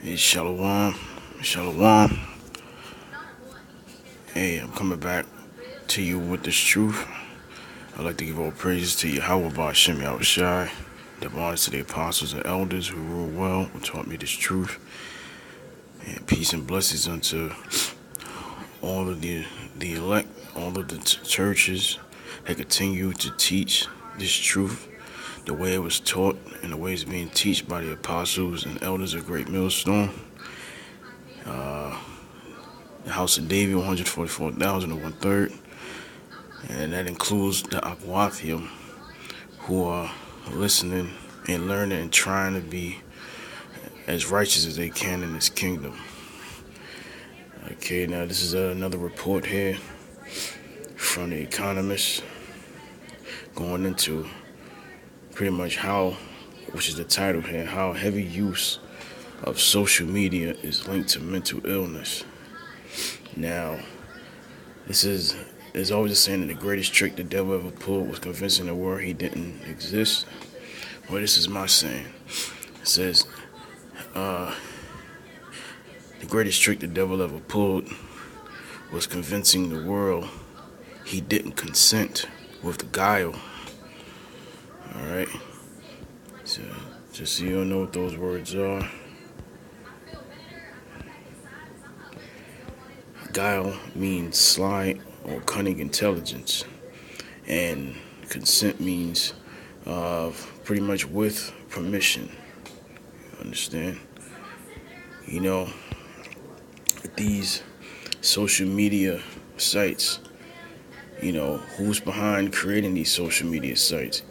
Hey, Shalom. Shalom. Hey, I'm coming back to you with this truth. I'd like to give all praises to Yahawah, BAHASHAM, Yahawashi, the bonds to the apostles and elders who rule well, who taught me this truth. And peace and blessings unto all of the elect, all of the churches that continue to teach this truth the way it was taught and the way it's being taught by the apostles and elders of Greatmillstone. The House of David, 144,000 and 1/3. And that includes the Aquathium, who are listening and learning and trying to be as righteous as they can in this kingdom. Okay, now this is another report here from The Economist, going into pretty much how, which is the title here, how heavy use of social media is linked to mental illness. Now, there's always a saying that the greatest trick the devil ever pulled was convincing the world he didn't exist. Well, this is my saying. It says, the greatest trick the devil ever pulled was convincing the world he didn't consent with the guile. Alright? So, just so you don't know what those words are. Guile means sly or cunning intelligence, and consent means pretty much with permission. You understand? You know, these social media sites, you know, who's behind creating these social media sites?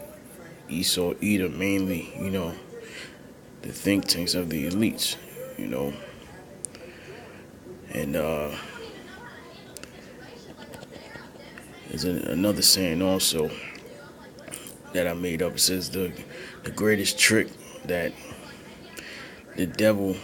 Esau, Edom, mainly, you know, the think tanks of the elites, you know, and there's another saying also that I made up. It says the greatest trick that the devil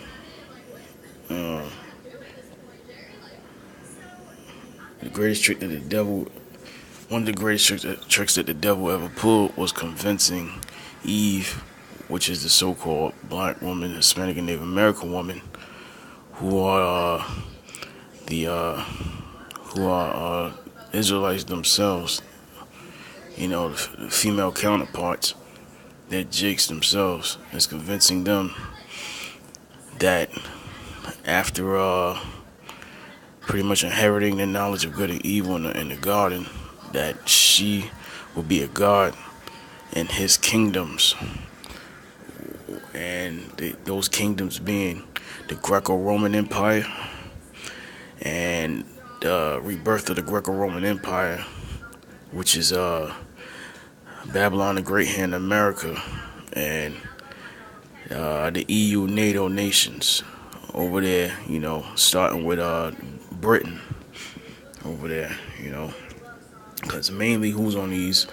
one of the greatest tricks that the devil ever pulled was convincing Eve, which is the so-called black woman, Hispanic and Native American woman, who are Israelites themselves, you know, the female counterparts, their jigs themselves, is convincing them that after pretty much inheriting the knowledge of good and evil in the garden, that she will be a god in his kingdoms, and those kingdoms being the Greco-Roman Empire and the rebirth of the Greco-Roman Empire, which is Babylon the Great here in America, and the EU NATO nations over there, you know, starting with Britain over there, you know, because mainly who's on these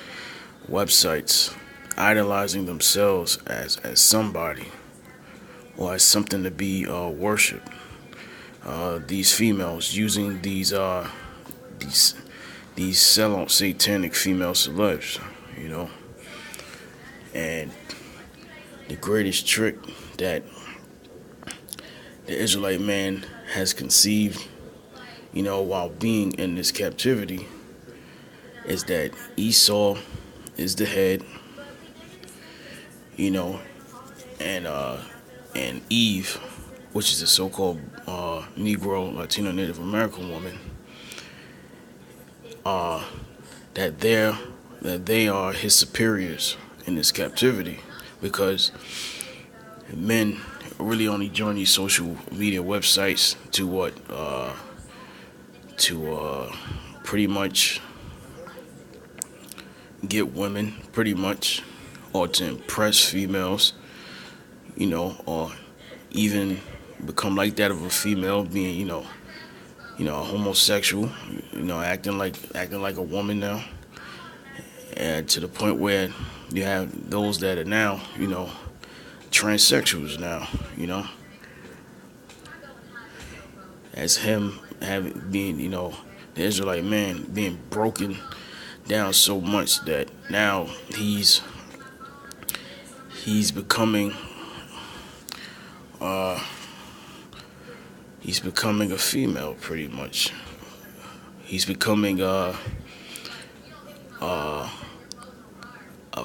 websites idolizing themselves as somebody or as something to be worshipped. These females using these sellout satanic female celebs, you know, and the greatest trick that the Israelite man has conceived, you know, while being in this captivity, is that Esau is the head, you know, and Eve, which is a so-called Negro, Latino, Native American woman, that they are his superiors in this captivity, because men really only join these social media websites to pretty much get women, pretty much, or to impress females, you know, or even become like that of a female, being, you know, a homosexual, you know, acting like a woman now, and to the point where you have those that are now, you know, transsexuals now, you know, as him being, you know, the Israelite man being broken down so much that now he's becoming He's becoming a female, pretty much. He's becoming a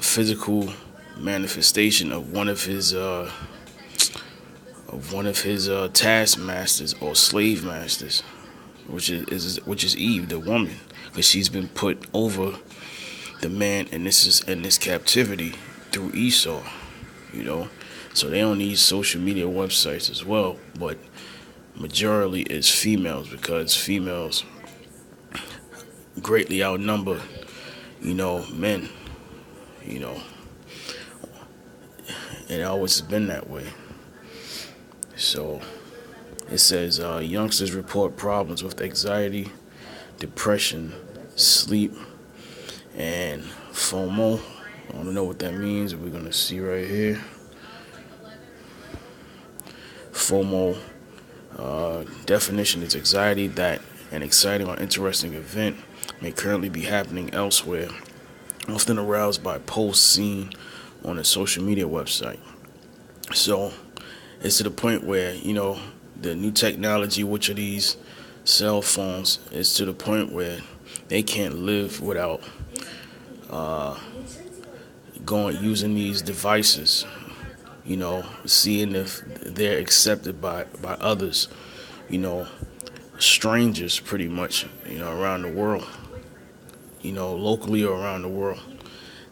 physical manifestation of one of his taskmasters or slave masters, which is Eve, the woman, because she's been put over the man in this captivity through Esau, you know. So they don't need social media websites as well, but majority is females, because females greatly outnumber, men, you know, and it always has been that way. So it says youngsters report problems with anxiety, depression, sleep, and FOMO. I don't know what that means. We're going to see right here. FOMO definition is anxiety that an exciting or interesting event may currently be happening elsewhere, often aroused by posts seen on a social media website. So it's to the point where, the new technology, which are these cell phones, is to the point where they can't live without using these devices, seeing if they're accepted by others, strangers, pretty much, around the world, locally or around the world,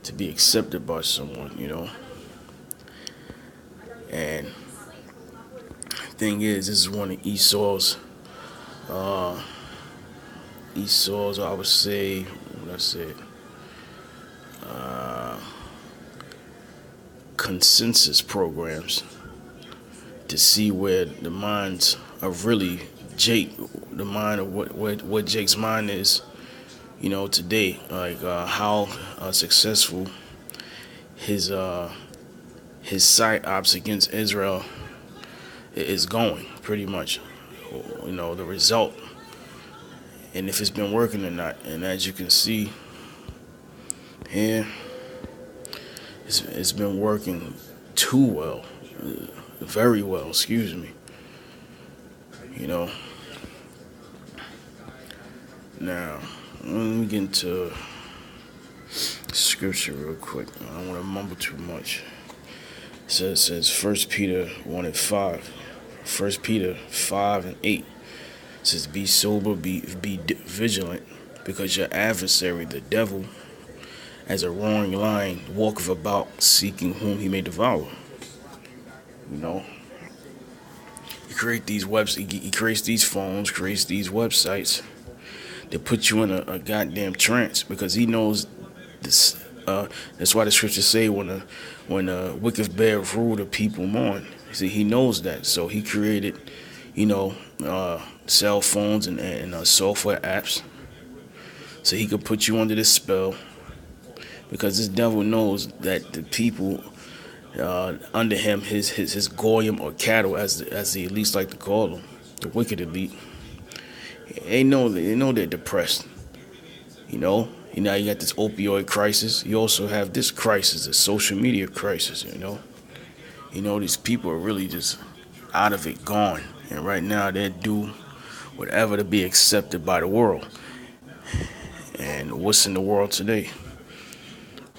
to be accepted by someone, And thing is, this is one of Esau's, I would say, what I said, consensus programs to see where the minds of really Jake, the mind of what Jake's mind is, today, like how successful his psyops against Israel is going, pretty much, the result, and if it's been working or not. And as you can see here, it's been working too well, very well, excuse me. Now, let me get into scripture real quick. I don't want to mumble too much. It says 1 Peter 1 and 5. 1 Peter 5 and 8. It says, be sober, be vigilant, because your adversary, the devil, as a roaring lion, walketh about, seeking whom he may devour. He creates these he creates these phones, creates these websites that put you in a goddamn trance, because he knows this. That's why the scriptures say when a wicked bear rule, the people mourn. See, he knows that, so he created, cell phones and software apps, so he could put you under this spell, because this devil knows that the people under him, his goyim or cattle, as the elites like to call them, the wicked elite, they know they're depressed. You got this opioid crisis. You also have this crisis, the social media crisis. These people are really just out of it, gone, and right now they do whatever to be accepted by the world. And what's in the world today?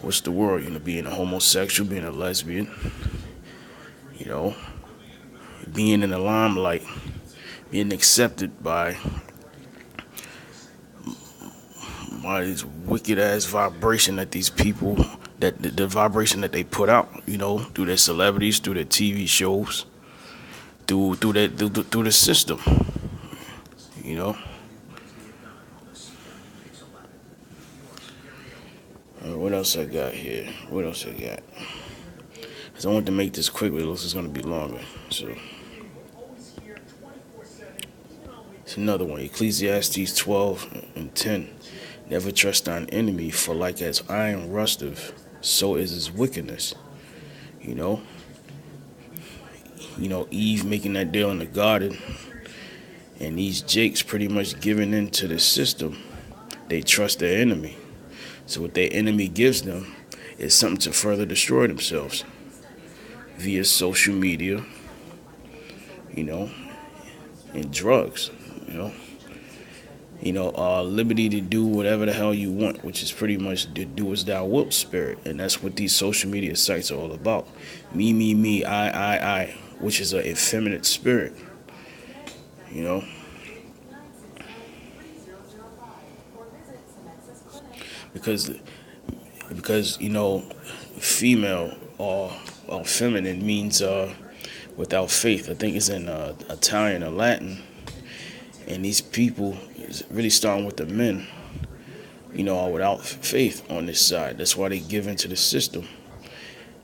What's the world? Being a homosexual, being a lesbian, being in the limelight, being accepted by this wicked ass vibration that these people, that the vibration that they put out, through their celebrities, through their TV shows, through the system, What else I got here? Because I want to make this quick, but it looks like it's going to be longer. So it's another one. Ecclesiastes 12 and 10. Never trust thine enemy, for like as iron rusteth, so is his wickedness. Eve making that deal in the garden, and these jakes pretty much giving into the system. They trust their enemy. So what their enemy gives them is something to further destroy themselves via social media, and drugs. Liberty to do whatever the hell you want, which is pretty much the do as thou wilt spirit, and that's what these social media sites are all about. Me, I, which is an effeminate spirit. Because female or feminine means without faith. I think it's in Italian or Latin, and these people is really starting with the men. Are without faith on this side. That's why they give into the system.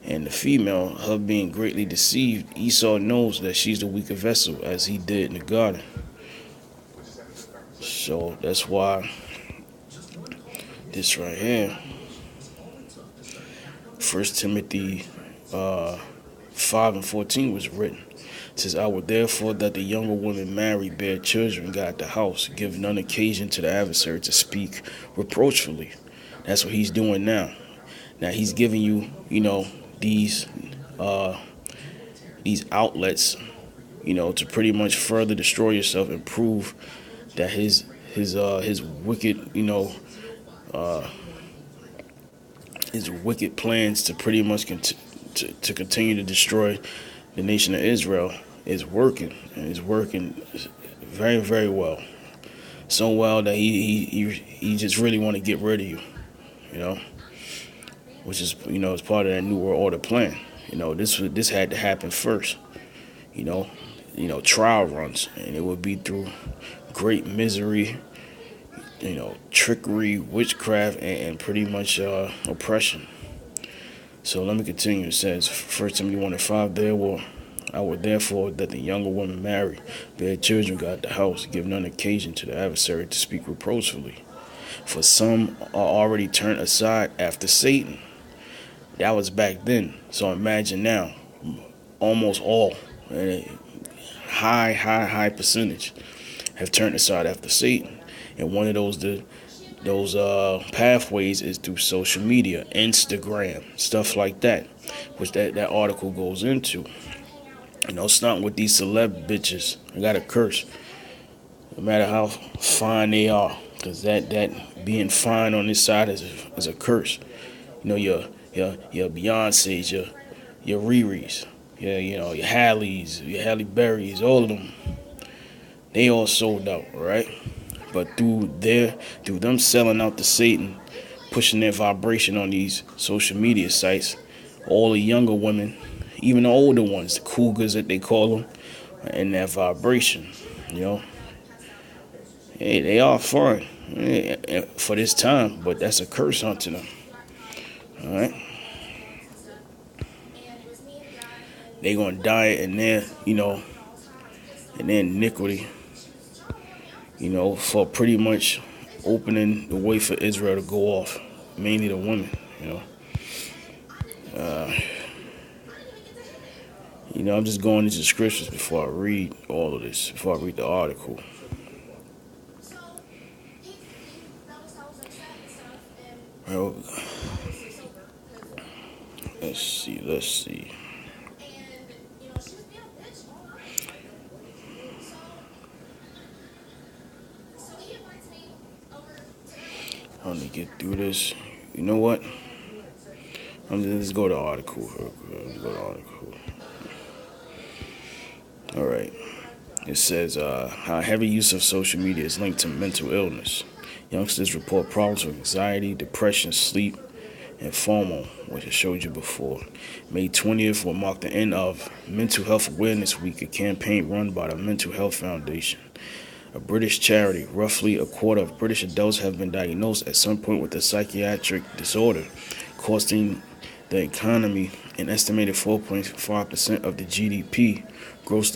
And the female, her being greatly deceived, Esau knows that she's the weaker vessel, as he did in the garden. So that's why this right here, 1 Timothy 5:14 was written. It says, I would therefore that the younger women marry, bear children, guard the house, give none occasion to the adversary to speak reproachfully. That's what he's doing now. Now he's giving you, these outlets, to pretty much further destroy yourself and prove that his wicked, his wicked plans to pretty much to continue to destroy the nation of Israel is working, and is working very, very well. So well that he just really want to get rid of you, which is is part of that New World Order plan. This had to happen first. Trial runs, and it would be through great misery, trickery, witchcraft, and pretty much oppression. So let me continue. It says, 1 Timothy 1:5, I would therefore that the younger women marry, bear children, guard the house, give none occasion to the adversary to speak reproachfully. For some are already turned aside after Satan. That was back then. So imagine now, almost all, a high percentage, have turned aside after Satan. And one of those pathways is through social media, Instagram, stuff like that, which that article goes into. Starting with these celeb bitches. I got a curse. No matter how fine they are, because that being fine on this side is a curse. Your Beyonces, your Riris, your Halleys, your Halle Berrys, all of them, they all sold out, right? But through them selling out to Satan, pushing their vibration on these social media sites, all the younger women, even the older ones, the cougars that they call them, and that vibration, Hey, they are fun for this time, but that's a curse unto them. All right, they gonna die in their, in their iniquity, for pretty much opening the way for Israel to go off, mainly the women, I'm just going into scriptures before I read all of this, before I read the article. Well, let's see. Let me get through this. You know what? Let's go to the article. All right. It says, how heavy use of social media is linked to mental illness. Youngsters report problems with anxiety, depression, sleep, and FOMO, which I showed you before. May 20th will mark the end of Mental Health Awareness Week, a campaign run by the Mental Health Foundation, a British charity. Roughly a quarter of British adults have been diagnosed at some point with a psychiatric disorder, costing the economy an estimated 4.5% of the GDP, gross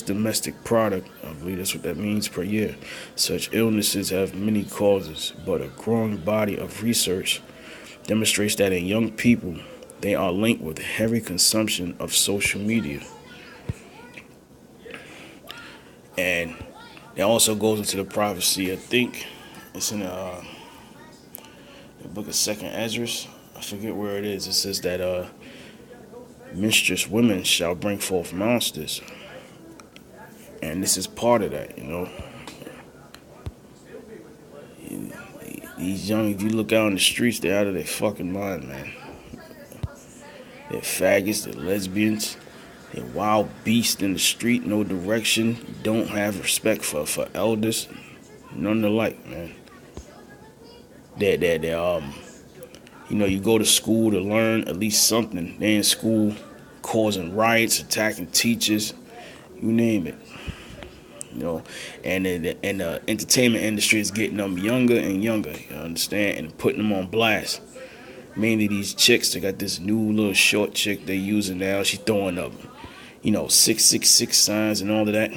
domestic product, I believe that's what that means, per year. Such illnesses have many causes, but a growing body of research demonstrates that in young people, they are linked with heavy consumption of social media. And it also goes into the prophecy. I think it's in the book of 2nd Esdras. I forget where it is. It says that menstruous women shall bring forth monsters. And And this is part of that, These young, if you look out on the streets, they're out of their fucking mind, man. They're faggots, they're lesbians, they're wild beasts in the street, no direction, don't have respect for elders, none of the like, man. You go to school to learn at least something. They're in school causing riots, attacking teachers, you name it. And the entertainment industry is getting them younger and younger, you understand, and putting them on blast. Mainly these chicks, they got this new little short chick they using now. She throwing up, 666 signs and all of that.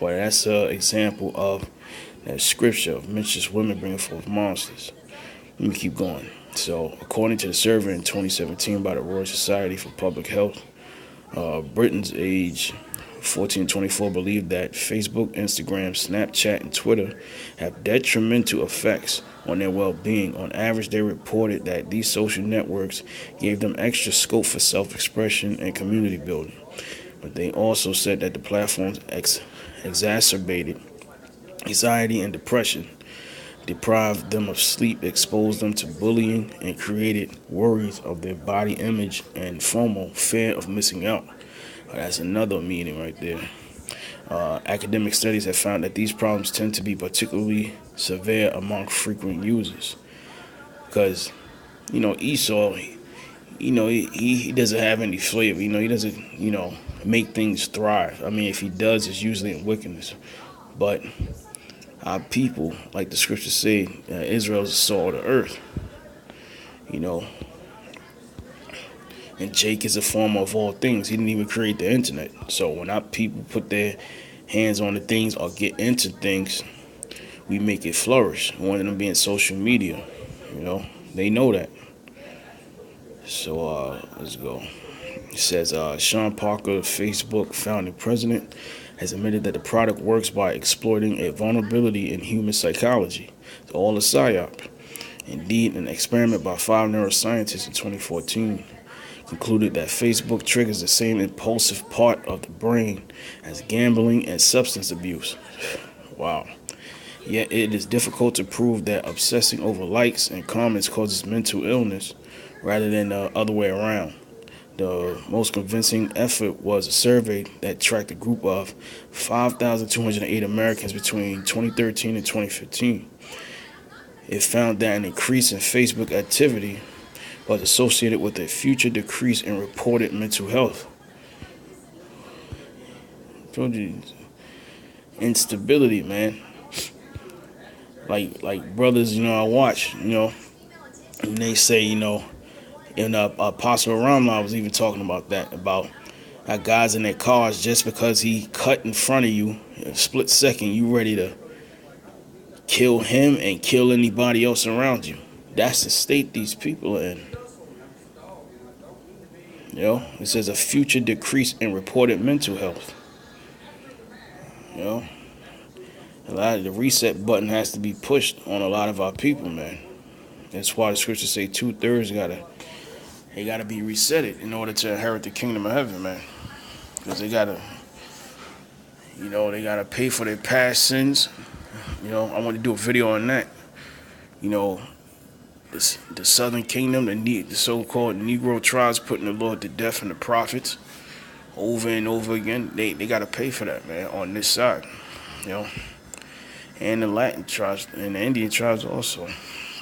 Well, that's an example of that scripture of mentions women bringing forth monsters. Let me keep going. So, according to the survey in 2017 by the Royal Society for Public Health, Britons age 14 to 24 believe that Facebook, Instagram, Snapchat, and Twitter have detrimental effects on their well-being. On average, they reported that these social networks gave them extra scope for self-expression and community building. But they also said that the platforms exacerbated anxiety and depression, deprived them of sleep, exposed them to bullying, and created worries of their body image and FOMO, fear of missing out. That's another meaning right there. Academic studies have found that these problems tend to be particularly severe among frequent users. Because, Esau, he doesn't have any flavor. He doesn't, make things thrive. I mean, if he does, it's usually in wickedness. But our people, like the scriptures say, Israel is the salt of the earth. And Jake is a form of all things. He didn't even create the internet. So when our people put their hands on the things or get into things, we make it flourish. One of them being social media. They know that. So let's go. It says Sean Parker, Facebook founding president, has admitted that the product works by exploiting a vulnerability in human psychology. It's all a psyop. Indeed, an experiment by 5 neuroscientists in 2014 concluded that Facebook triggers the same impulsive part of the brain as gambling and substance abuse. Wow. Yet it is difficult to prove that obsessing over likes and comments causes mental illness rather than the other way around. The most convincing effort was a survey that tracked a group of 5,208 Americans between 2013 and 2015. It found that an increase in Facebook activity was associated with a future decrease in reported mental health. Told you, instability, man. Like brothers, I watch, and they say, in Apostle Ramla was even talking about that, about how guys in their cars, just because he cut in front of you, in a split second, you ready to kill him and kill anybody else around you. That's the state these people are in. It says a future decrease in reported mental health. A lot of the reset button has to be pushed on a lot of our people, man. That's why the scriptures say 2/3 gotta be resetted in order to inherit the kingdom of heaven, man. Because they gotta pay for their past sins. I want to do a video on that. The southern kingdom, the so-called Negro tribes putting the Lord to death and the prophets over and over again. They got to pay for that, man, on this side. And the Latin tribes and the Indian tribes also.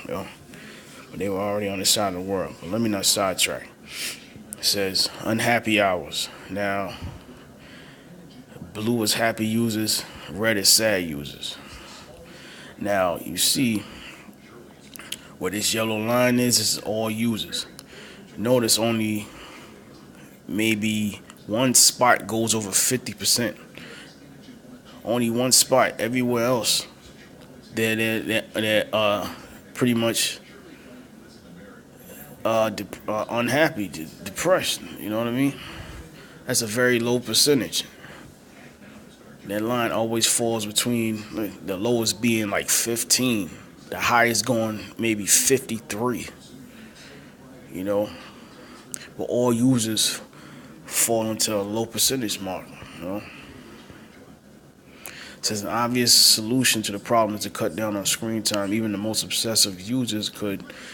But they were already on this side of the world. But let me not sidetrack. It says unhappy hours. Now, blue is happy users, red is sad users. Now, you see, where this yellow line is all users. Notice only maybe one spot goes over 50%. Only one spot. Everywhere else, they're pretty much unhappy, depressed. You know what I mean? That's a very low percentage. That line always falls between the lowest being like 15. The highest going maybe 53, but all users fall into a low percentage mark, It says an obvious solution to the problem is to cut down on screen time. Even the most obsessive users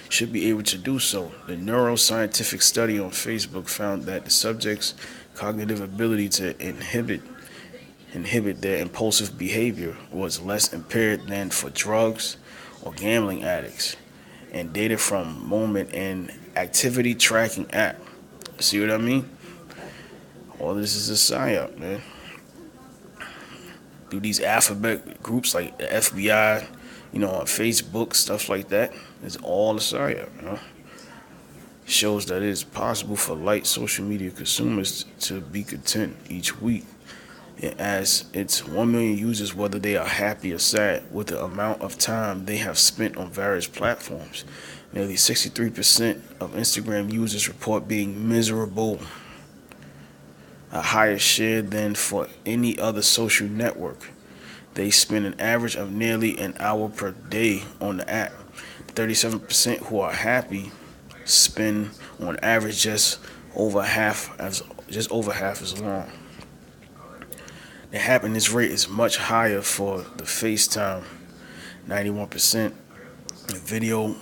should be able to do so. The neuroscientific study on Facebook found that the subject's cognitive ability to inhibit their impulsive behavior was less impaired than for drugs or gambling addicts. And data from Moment and Activity Tracking app. See what I mean? All this is a psyop, man. Through these alphabet groups like the FBI, on Facebook, stuff like that. It's all a psyop, Shows that it is possible for light social media consumers to be content each week. It asks its 1 million users whether they are happy or sad with the amount of time they have spent on various platforms. Nearly 63% of Instagram users report being miserable, a higher share than for any other social network. They spend an average of nearly an hour per day on the app. 37% who are happy spend on average just over half as long. The happiness rate is much higher for the FaceTime, 91%, the video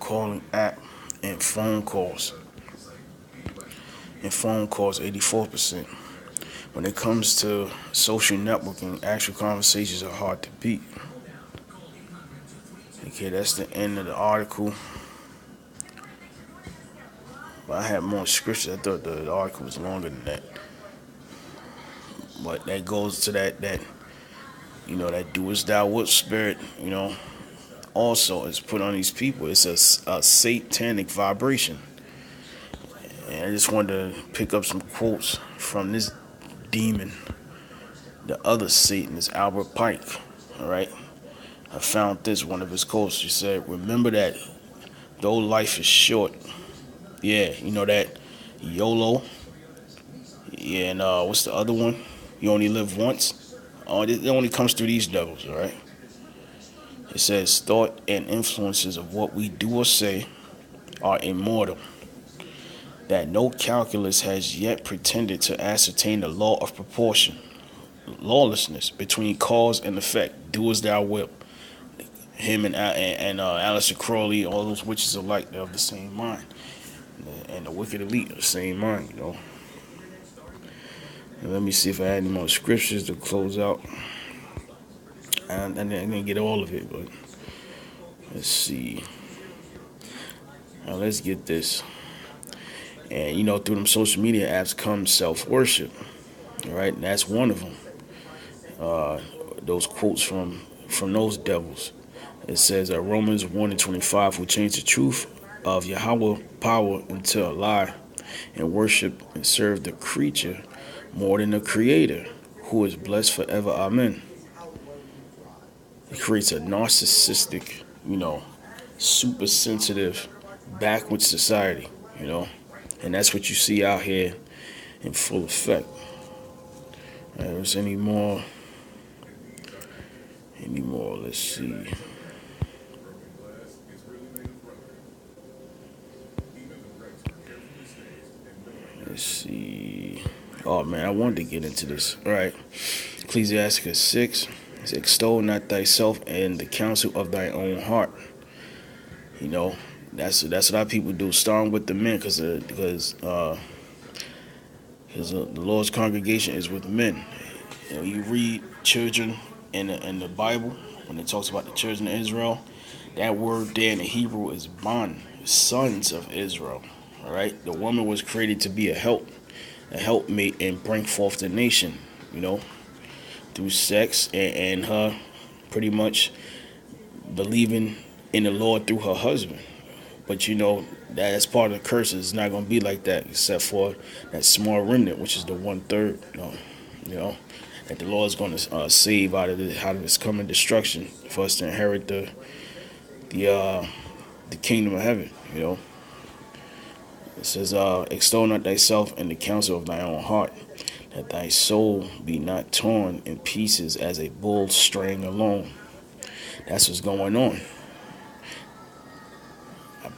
calling app, and phone calls. 84%. When it comes to social networking, actual conversations are hard to beat. Okay, that's the end of the article. But I had more scriptures. I thought the article was longer than that. But that goes to that that doest thou wilt spirit, also is put on these people. It's a satanic vibration. And I just wanted to pick up some quotes from this demon, the other Satan, is Albert Pike. All right, I found one of his quotes. He said, "Remember that though life is short, that YOLO, and what's the other one? You only live once. Oh, it only comes through these devils, all right." It says, "Thought and influences of what we do or say are immortal. That no calculus has yet pretended to ascertain the law of proportion, lawlessness between cause and effect. Do as thou wilt." Him and Aleister Crowley, all those witches alike, they're of the same mind, and the wicked elite of the same mind, And let me see if I had any more scriptures to close out. And I didn't get all of it, but let's see. Now let's get this. And through them social media apps comes self-worship. All right, and that's one of them. Those quotes from those devils. It says Romans 1:25 will change the truth of Yahawah power into a lie and worship and serve the creature more than the creator, who is blessed forever. Amen. It creates a narcissistic, super sensitive, backwards society, and that's what you see out here in full effect. There's any more? Let's see. Oh man, I wanted to get into this. All right. Ecclesiasticus 6. It's extol not thyself in the counsel of thy own heart. That's what our people do. Starting with the men, because the Lord's congregation is with men. You read children in the Bible when it talks about the children of Israel. That word there in the Hebrew is ban, sons of Israel. All right, the woman was created to be a helpmate, and bring forth the nation. Through sex and her pretty much believing in the Lord through her husband. But that's part of the curse. It's not going to be like that, except for that small remnant, which is the 1/3. That the Lord is going to save out of this coming destruction for us to inherit the kingdom of heaven. It says, "Extol not thyself in the counsel of thy own heart, that thy soul be not torn in pieces as a bull straying alone." That's what's going on.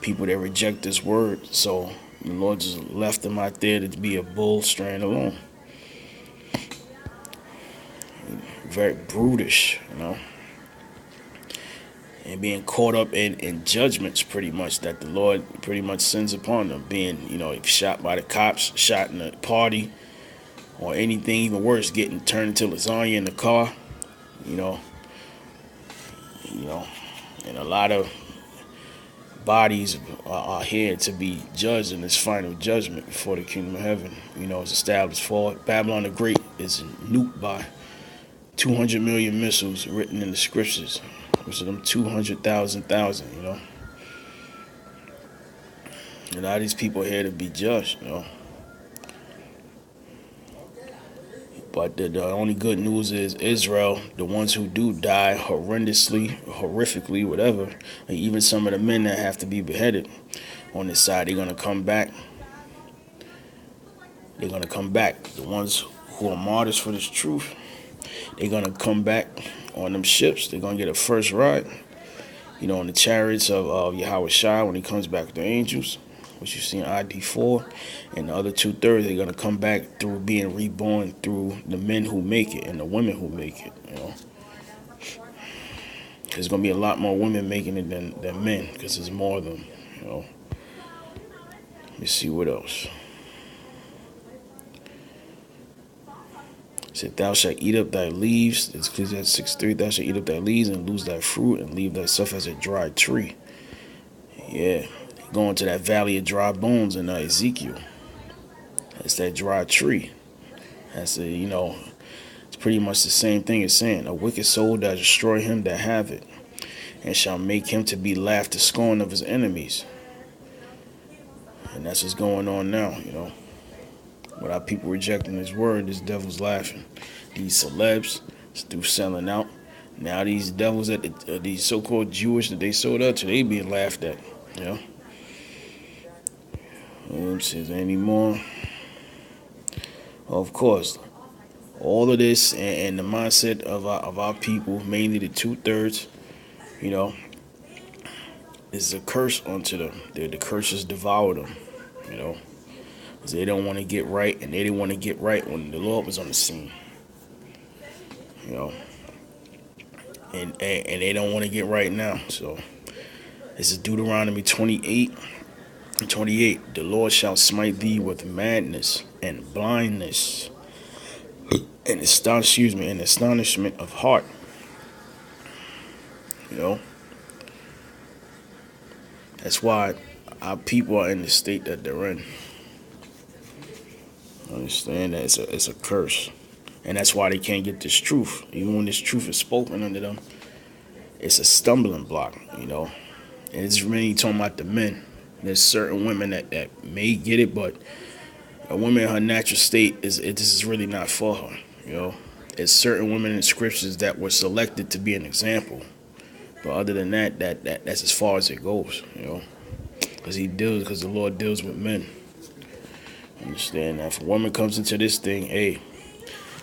People that reject this word, so the Lord just left them out there to be a bull straying alone. very brutish, you know, and being caught up in judgments pretty much that the Lord pretty much sends upon them, being, you know, shot by the cops, shot in a party, or anything even worse, getting turned into lasagna in the car, you know, and a lot of bodies are here to be judged in this final judgment before the kingdom of heaven, you know, is established. For Babylon the Great is nuked by 200 million missiles written in the scriptures, which are them 200,000, you know. And all these people are here to be judged, you know. But the only good news is Israel, the ones who do die horrendously, horrifically, whatever, like even some of the men that have to be beheaded on this side, they're going to come back. They're going to come back. The ones who are martyrs for this truth, they're going to come back on them ships. They're going to get a first ride, you know, in the chariots of Yahawah when he comes back with the angels, which you see in ID4, and the other 2/3 they're gonna come back through being reborn through the men who make it and the women who make it. You know, there's gonna be a lot more women making it than men, because there's more of them. You know, let me see what else. It said, "Thou shalt eat up thy leaves." It's Ecclesiastes 6:3. "Thou shalt eat up thy leaves and lose thy fruit, and leave thyself as a dry tree." Yeah. Going to that valley of dry bones in Ezekiel. That's that dry tree. That's you know, it's pretty much the same thing as saying, "A wicked soul does destroy him that have it, and shall make him to be laughed to scorn of his enemies." And that's what's going on now, you know. Without people rejecting his word, this devil's laughing. These celebs, through selling out. Now these devils that these so-called Jewish that they sold out to, they being laughed at, you know. Says anymore. Of course, all of this and the mindset of our people, mainly the 2/3, you know, is a curse onto them. The curses devour them, you know, because they don't want to get right, and they didn't want to get right when the Lord was on the scene, you know, and they don't want to get right now. So this is Deuteronomy 28. "The Lord shall smite thee with madness and blindness and astonishment of heart." You know, that's why our people are in the state that they're in. Understand that it's a curse, and that's why they can't get this truth. Even when this truth is spoken unto them, it's a stumbling block. You know, and it's really talking about the men. There's certain women that may get it, but a woman in her natural state this is really not for her. You know, there's certain women in scriptures that were selected to be an example, but other than that's as far as it goes. You know, because the Lord deals with men. Understand that if a woman comes into this thing, hey,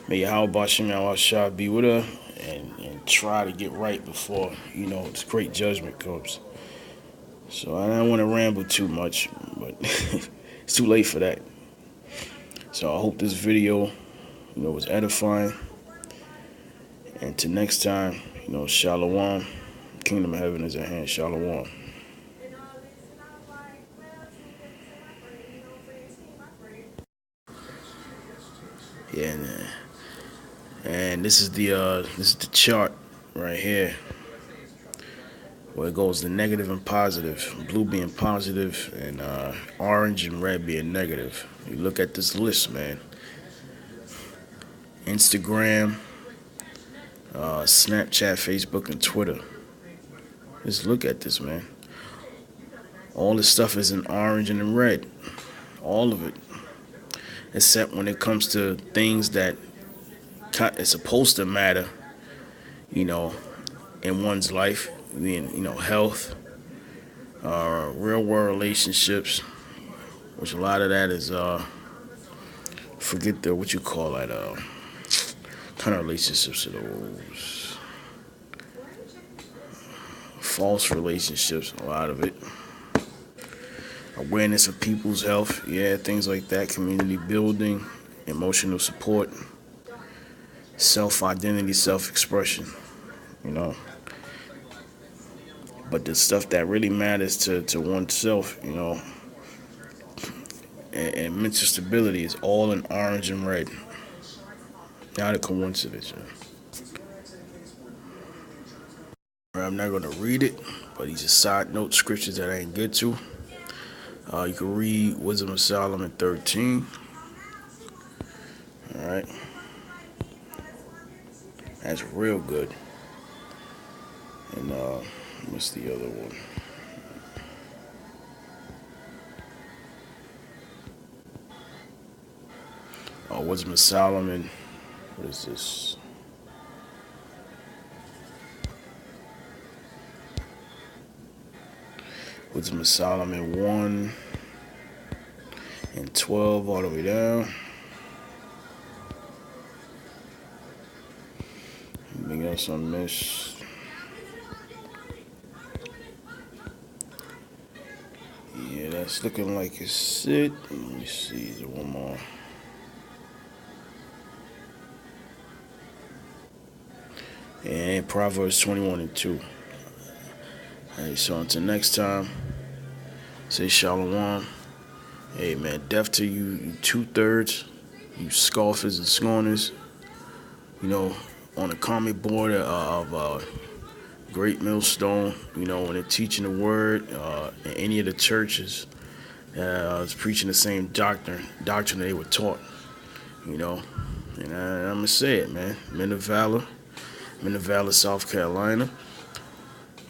may BAHASHAM be with her and try to get right before, you know, this great judgment comes. So I don't want to ramble too much, but it's too late for that. So I hope this video, you know, was edifying. And till next time, you know, Shalom. Kingdom of heaven is at hand. Shalom. Yeah, man. And this is the chart right here, where it goes the negative and positive, blue being positive and orange and red being negative. You look at this list, man. Instagram, Snapchat, Facebook, and Twitter. Just look at this, man. All this stuff is in orange and in red. All of it. Except when it comes to things that it's supposed to matter, you know, in one's life, being, you know, health, real world relationships, which a lot of that is forget what you call that kind of relationships are those false relationships, a lot of it. Awareness of people's health, yeah, things like that, community building, emotional support, self-identity, self-expression, you know. But the stuff that really matters to oneself, you know, and mental stability is all in orange and red. Not a coincidence. You know? I'm not going to read it, but these are side note scriptures that I didn't get to. You can read Wisdom of Solomon 13. All right. That's real good. And what's the other one? Wisdom of Solomon. What is this? Wisdom of Solomon 1 and 12 all the way down. Anything else I missed? Yeah, that's looking like it's it. Let me see, is there one more? And Proverbs 21 and 2. Alright, so until next time, say shalom. Hey man, death to you 2/3, you scoffers and scorners. You know, on the comment board of Greatmillstone, you know, when they're teaching the word in any of the churches, is preaching the same doctrine that they were taught. You know, and I'm gonna say it, man. Men of Valor, South Carolina.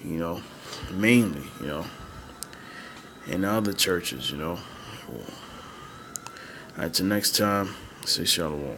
You know, mainly, you know, and other churches, you know. All right, till next time, say shalom.